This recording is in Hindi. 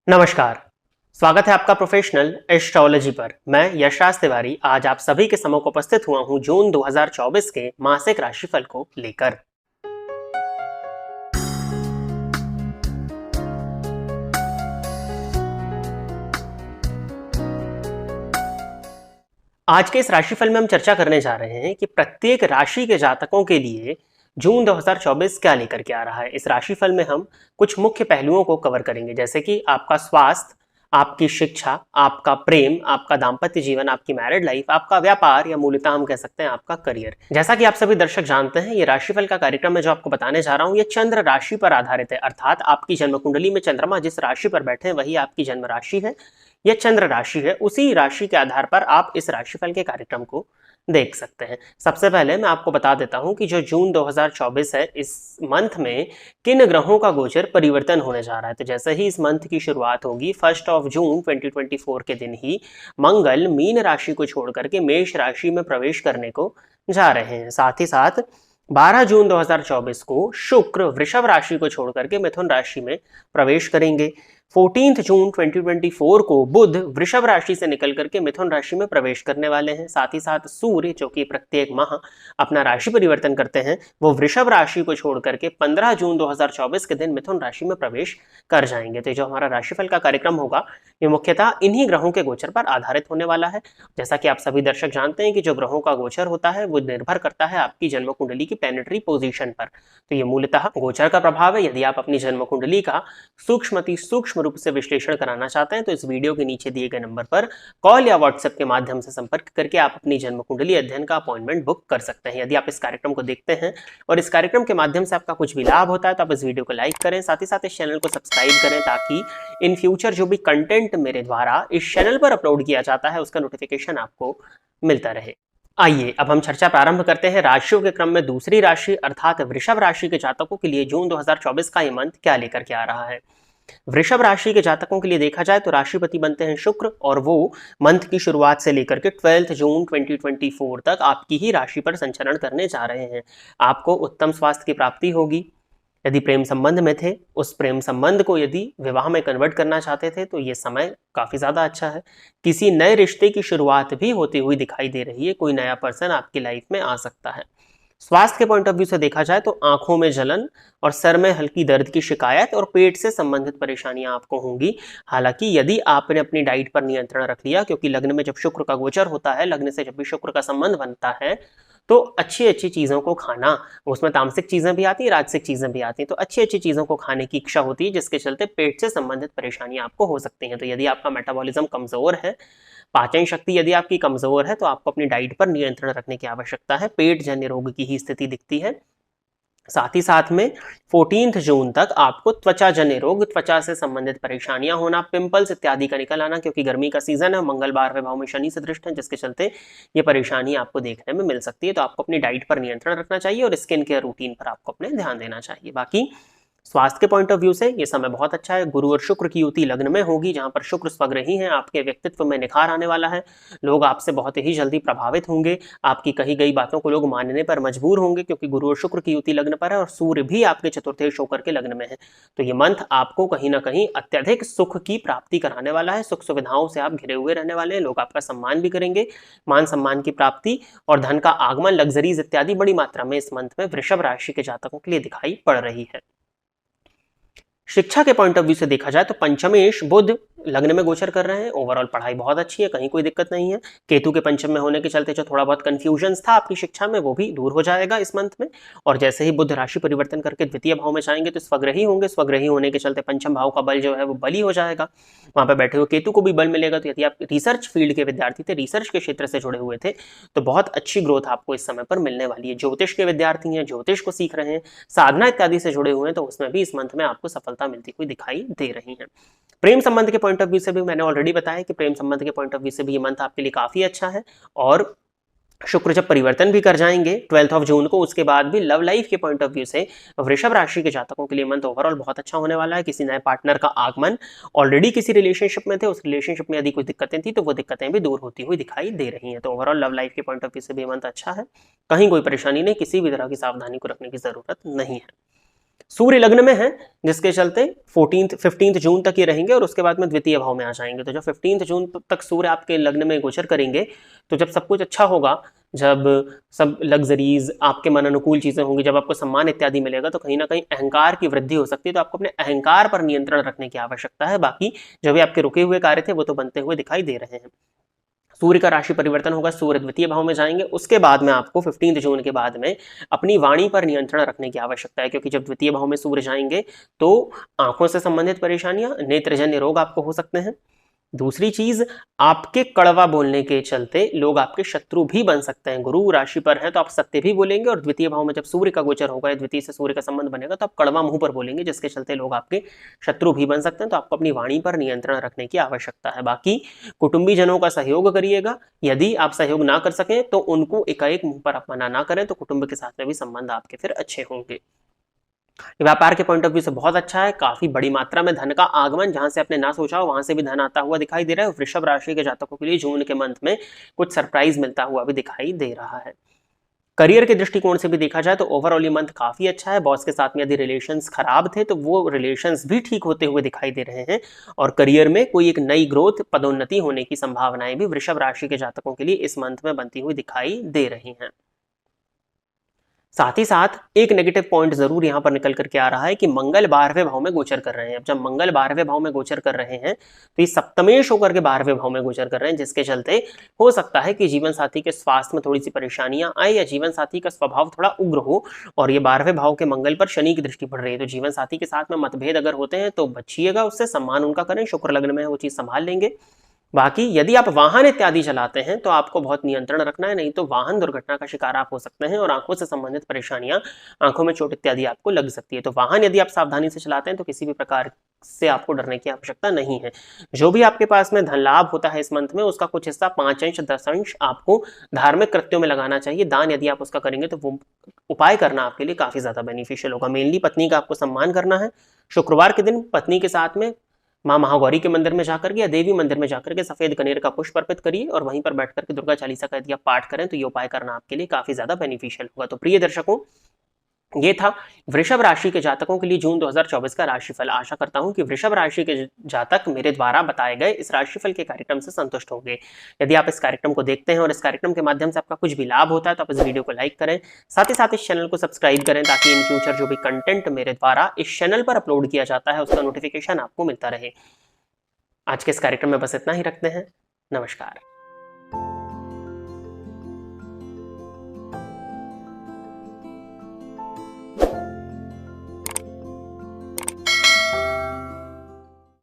नमस्कार। स्वागत है आपका प्रोफेशनल एस्ट्रोलॉजी पर। मैं यशराज तिवारी आज आप सभी के सम्मुख उपस्थित हुआ हूं जून 2024 के मासिक राशिफल को लेकर। आज के इस राशिफल में हम चर्चा करने जा रहे हैं कि प्रत्येक राशि के जातकों के लिए जून 2024 क्या लेकर के आ रहा है। इस राशिफल में हम कुछ मुख्य पहलुओं को कवर करेंगे, जैसे कि आपका स्वास्थ्य, आपकी शिक्षा, आपका प्रेम, आपका दाम्पत्य जीवन, आपकी मैरिड लाइफ, आपका व्यापार या मूलतः हम कह सकते हैं आपका करियर। जैसा कि आप सभी दर्शक जानते हैं, ये राशिफल का कार्यक्रम है जो आपको बताने जा रहा हूं, ये चंद्र राशि पर आधारित है, अर्थात आपकी जन्म कुंडली में चंद्रमा जिस राशि पर बैठे हैं वही आपकी जन्म राशि है। यह चंद्र राशि है, उसी राशि के आधार पर आप इस राशिफल के कार्यक्रम को देख सकते हैं। सबसे पहले मैं आपको बता देता हूं कि जो जून 2024 है, इस मंथ में किन ग्रहों का गोचर परिवर्तन होने जा रहा है। तो जैसे ही इस मंथ की शुरुआत होगी 1 जून 2024 के दिन ही मंगल मीन राशि को छोड़ करके मेष राशि में प्रवेश करने को जा रहे हैं। साथ ही साथ 12 जून 2024 को शुक्र वृषभ राशि को छोड़ करके मिथुन राशि में प्रवेश करेंगे। 14 जून 2024 को बुध वृषभ राशि से निकल करके मिथुन राशि में प्रवेश करने वाले हैं। साथ ही साथ सूर्य, जो कि प्रत्येक माह अपना राशि परिवर्तन करते हैं, वो वृषभ राशि को छोड़ करके 15 जून 2024 के दिन मिथुन राशि में प्रवेश कर जाएंगे। तो जो हमारा राशिफल का कार्यक्रम होगा ये मुख्यतः इन्हीं ग्रहों के गोचर पर आधारित होने वाला है। जैसा कि आप सभी दर्शक जानते हैं कि जो ग्रहों का गोचर होता है वो निर्भर करता है आपकी जन्म कुंडली की प्लैनेटरी पोजीशन पर। तो ये मूलतः गोचर का प्रभाव है। यदि आप अपनी जन्म कुंडली का सूक्ष्म रूप से विश्लेषण कराना चाहते हैं तो इस वीडियो के नीचे दिए गए नंबर पर कॉल या व्हाट्सएप के माध्यम से संपर्क करके आप अपनी जन्म कुंडली अध्ययन का अपॉइंटमेंट बुक कर सकते हैं। यदि आप इस कार्यक्रम को देखते हैं और इस कार्यक्रम के माध्यम से आपका कुछ भी लाभ होता है तो आप इस वीडियो को लाइक करें, साथ ही साथ इस चैनल को सब्सक्राइब करें, ताकि इन फ्यूचर जो भी कंटेंट मेरे द्वारा इस चैनल पर अपलोड किया जाता है उसका नोटिफिकेशन आपको मिलता रहे। आइए अब हम चर्चा प्रारंभ करते हैं। राशियों के क्रम में दूसरी राशि अर्थात वृषभ राशि के जातकों के लिए जून 2024 का ये मंथ क्या लेकर के आ रहा है। वृषभ राशि के जातकों के लिए देखा जाए तो राशिपति बनते हैं शुक्र, और वो मंथ की शुरुआत से लेकर के 12 जून 2024 तक आपकी ही राशि पर संचरण करने जा रहे हैं। आपको उत्तम स्वास्थ्य की प्राप्ति होगी। यदि प्रेम संबंध में थे, उस प्रेम संबंध को यदि विवाह में कन्वर्ट करना चाहते थे तो ये समय काफी ज्यादा अच्छा है। किसी नए रिश्ते की शुरुआत भी होती हुई दिखाई दे रही है। कोई नया पर्सन आपकी लाइफ में आ सकता है। स्वास्थ्य के पॉइंट ऑफ व्यू से देखा जाए तो आंखों में जलन और सर में हल्की दर्द की शिकायत और पेट से संबंधित परेशानियां आपको होंगी। हालांकि यदि आपने अपनी डाइट पर नियंत्रण रख लिया, क्योंकि लग्न में जब शुक्र का गोचर होता है, लग्न से जब भी शुक्र का संबंध बनता है तो अच्छी अच्छी चीजों को खाना, उसमें तामसिक चीजें भी आती हैं, राजसिक चीजें भी आती हैं, तो अच्छी अच्छी चीजों को खाने की इच्छा होती है, जिसके चलते पेट से संबंधित परेशानियां आपको हो सकती हैं। तो यदि आपका मेटाबॉलिज्म कमजोर है, पाचन शक्ति यदि आपकी कमजोर है, तो आपको अपनी डाइट पर नियंत्रण रखने की आवश्यकता है। पेट जन्य रोग की ही स्थिति दिखती है। साथ ही साथ में 14 जून तक आपको त्वचा जन्य रोग, त्वचा से संबंधित परेशानियां होना, पिंपल्स इत्यादि का निकल आना, क्योंकि गर्मी का सीजन है, मंगल 12वें भाव में शनि से दृष्ट है, जिसके चलते ये परेशानी आपको देखने में मिल सकती है। तो आपको अपनी डाइट पर नियंत्रण रखना चाहिए और स्किन केयर रूटीन पर आपको अपने ध्यान देना चाहिए। बाकी स्वास्थ्य के पॉइंट ऑफ व्यू से ये समय बहुत अच्छा है। गुरु और शुक्र की युति लग्न में होगी, जहां पर शुक्र स्वग्रही है। आपके व्यक्तित्व में निखार आने वाला है। लोग आपसे बहुत ही जल्दी प्रभावित होंगे। आपकी कही गई बातों को लोग मानने पर मजबूर होंगे, क्योंकि गुरु और शुक्र की युति लग्न पर है और सूर्य भी आपके चतुर्थेश होकर के लग्न में है। तो ये मंथ आपको कहीं ना कहीं अत्यधिक सुख की प्राप्ति कराने वाला है। सुख सुविधाओं से आप घिरे हुए रहने वाले हैं। लोग आपका सम्मान भी करेंगे। मान सम्मान की प्राप्ति और धन का आगमन, लग्जरीज इत्यादि बड़ी मात्रा में इस मंथ में वृषभ राशि के जातकों के लिए दिखाई पड़ रही है। शिक्षा के पॉइंट ऑफ व्यू से देखा जाए तो पंचमेश बुध लग्न में गोचर कर रहे हैं। ओवरऑल पढ़ाई बहुत अच्छी है, कहीं कोई दिक्कत नहीं है। केतु के पंचम में होने के चलते जो थोड़ा बहुत कंफ्यूजन था आपकी शिक्षा में, वो भी दूर हो जाएगा इस मंथ में। और जैसे ही बुध राशि परिवर्तन करके द्वितीय भाव में जाएंगे तो स्वग्रही होंगे। स्वग्रही होने के चलते पंचम भाव का बल जो है वो बली हो जाएगा। वहां पर बैठे हुए केतु को भी बल मिलेगा। तो यदि आप रिसर्च फील्ड के विद्यार्थी थे, रिसर्च के क्षेत्र से जुड़े हुए थे, तो बहुत अच्छी ग्रोथ आपको इस समय पर मिलने वाली है। ज्योतिष के विद्यार्थी हैं, ज्योतिष को सीख रहे हैं, साधना इत्यादि से जुड़े हुए हैं, तो उसमें भी इस मंथ में आपको सफलता मिलती हुई दिखाई दे रही है। प्रेम संबंध के पॉइंट ऑफ व्यू से भी मैंने ऑलरेडी बताया कि प्रेम संबंध के पॉइंट ऑफ व्यू से भी ये मंथ आपके लिए काफी अच्छा है। और शुक्र जब परिवर्तन भी कर जाएंगे 12 जून को, उसके बाद भी लव लाइफ के पॉइंट ऑफ व्यू से वृषभ राशि के जातकों के लिए मंथ ओवरऑल बहुत अच्छा होने वाला है। किसी नए पार्टनर का आगमन, ऑलरेडी किसी रिलेशनशिप में थे, उस रिलेशनशिप में यदि कोई दिक्कतें थी तो वो दिक्कतें भी दूर होती हुई दिखाई दे रही हैं। तो ओवरऑल लव लाइफ के पॉइंट ऑफ व्यू से भी मंथ अच्छा है। कहीं कोई परेशानी नहीं, किसी भी तरह की सावधानी को रखने की जरूरत नहीं है। सूर्य लग्न में है, जिसके चलते 15 जून तक ये रहेंगे और उसके बाद में द्वितीय भाव में आ जाएंगे। तो जब 15 जून तक सूर्य आपके लग्न में गोचर करेंगे, तो जब सब कुछ अच्छा होगा, जब सब लग्जरीज, आपके मन अनुकूल चीजें होंगी, जब आपको सम्मान इत्यादि मिलेगा, तो कहीं ना कहीं अहंकार की वृद्धि हो सकती है। तो आपको अपने अहंकार पर नियंत्रण रखने की आवश्यकता है। बाकी जो भी आपके रुके हुए कार्य थे वो तो बनते हुए दिखाई दे रहे हैं। सूर्य का राशि परिवर्तन होगा, सूर्य द्वितीय भाव में जाएंगे। उसके बाद में आपको 15 जून के बाद में अपनी वाणी पर नियंत्रण रखने की आवश्यकता है, क्योंकि जब द्वितीय भाव में सूर्य जाएंगे तो आंखों से संबंधित परेशानियां, नेत्रजन्य रोग आपको हो सकते हैं। दूसरी चीज, आपके कड़वा बोलने के चलते लोग आपके शत्रु भी बन सकते हैं। गुरु राशि पर है तो आप सत्य भी बोलेंगे, और द्वितीय भाव में जब सूर्य का गोचर होगा, द्वितीय से सूर्य का संबंध बनेगा, तो आप कड़वा मुंह पर बोलेंगे, जिसके चलते लोग आपके शत्रु भी बन सकते हैं। तो आपको अपनी वाणी पर नियंत्रण रखने की आवश्यकता है। बाकी कुटुंबी जनों का सहयोग करिएगा। यदि आप सहयोग ना कर सकें तो उनको एकाएक मुंह पर आप मना ना करें, तो कुटुंब के साथ में भी संबंध आपके फिर अच्छे होंगे। व्यापार के पॉइंट ऑफ व्यू से बहुत अच्छा है। काफी बड़ी मात्रा में धन का आगमन, जहां से आपने ना सोचा हो वहां से भी धन आता हुआ दिखाई दे रहा है। वृषभ राशि के जातकों के लिए जून के मंथ में कुछ सरप्राइज मिलता हुआ भी दिखाई दे रहा है। करियर के दृष्टिकोण से भी देखा जाए तो ओवरऑल ये मंथ काफी अच्छा है। बॉस के साथ में यदि रिलेशंस खराब थे तो वो रिलेशंस भी ठीक होते हुए दिखाई दे रहे हैं, और करियर में कोई एक नई ग्रोथ, पदोन्नति होने की संभावनाएं भी वृषभ राशि के जातकों के लिए इस मंथ में बनती हुई दिखाई दे रही हैं। साथ ही साथ एक नेगेटिव पॉइंट जरूर यहां पर निकल करके आ रहा है कि मंगल 12वें भाव में गोचर कर रहे हैं। अब जब मंगल 12वें भाव में गोचर कर रहे हैं तो ये सप्तमेश होकर के 12वें भाव में गोचर कर रहे हैं, जिसके चलते हो सकता है कि जीवन साथी के स्वास्थ्य में थोड़ी सी परेशानियां आए, या जीवन साथी का स्वभाव थोड़ा उग्र हो। और ये 12वें भाव के मंगल पर शनि की दृष्टि पड़ रही है, तो जीवन साथी के साथ में मतभेद अगर होते हैं तो बचिएगा उससे, सम्मान उनका करें। शुक्र लग्न में है, वो चीज संभाल लेंगे। बाकी यदि आप वाहन इत्यादि चलाते हैं तो आपको बहुत नियंत्रण रखना है, नहीं तो वाहन दुर्घटना का शिकार आप हो सकते हैं, और आंखों से संबंधित परेशानियां, आंखों में चोट इत्यादि आपको लग सकती है। तो वाहन यदि आप सावधानी से चलाते हैं तो किसी भी प्रकार से आपको डरने की आवश्यकता नहीं है। जो भी आपके पास में धन लाभ होता है इस मंथ में, उसका कुछ हिस्सा 5 अंश 10 अंश आपको धार्मिक कृत्यों में लगाना चाहिए। दान यदि आप उसका करेंगे तो वो उपाय करना आपके लिए काफी ज्यादा बेनिफिशियल होगा। मेनली पत्नी का आपको सम्मान करना है। शुक्रवार के दिन पत्नी के साथ में माँ महागौरी के मंदिर में जाकर के या देवी मंदिर में जाकर के सफेद कनेर का पुष्प अर्पित करिए, और वहीं पर बैठकर के दुर्गा चालीसा का यदि आप पाठ करें तो ये उपाय करना आपके लिए काफी ज्यादा बेनिफिशियल होगा। तो प्रिय दर्शकों, ये था वृषभ राशि के जातकों के लिए जून 2024 का राशिफल। आशा करता हूं कि वृषभ राशि के जातक मेरे द्वारा बताए गए इस राशिफल के कार्यक्रम से संतुष्ट होंगे। यदि आप इस कार्यक्रम को देखते हैं और इस कार्यक्रम के माध्यम से आपका कुछ भी लाभ होता है तो आप इस वीडियो को लाइक करें, साथ ही साथ इस चैनल को सब्सक्राइब करें, ताकि इन फ्यूचर जो भी कंटेंट मेरे द्वारा इस चैनल पर अपलोड किया जाता है उसका नोटिफिकेशन आपको मिलता रहे। आज के इस कार्यक्रम में बस इतना ही रखते हैं। नमस्कार।